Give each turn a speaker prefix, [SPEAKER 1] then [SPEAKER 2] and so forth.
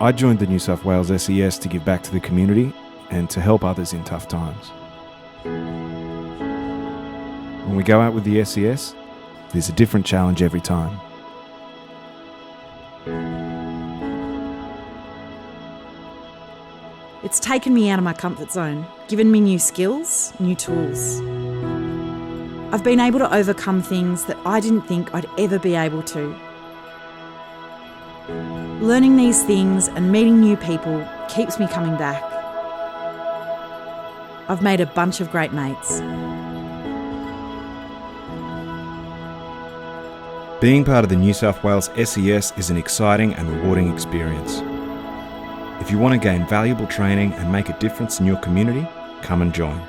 [SPEAKER 1] I joined the New South Wales SES to give back to the community and to help others in tough times. When we go out with the SES, there's a different challenge every time.
[SPEAKER 2] It's taken me out of my comfort zone, given me new skills, new tools. I've been able to overcome things that I didn't think I'd ever be able to. Learning these things and meeting new people keeps me coming back. I've made a bunch of great mates.
[SPEAKER 1] Being part of the New South Wales SES is an exciting and rewarding experience. If you want to gain valuable training and make a difference in your community, come and join.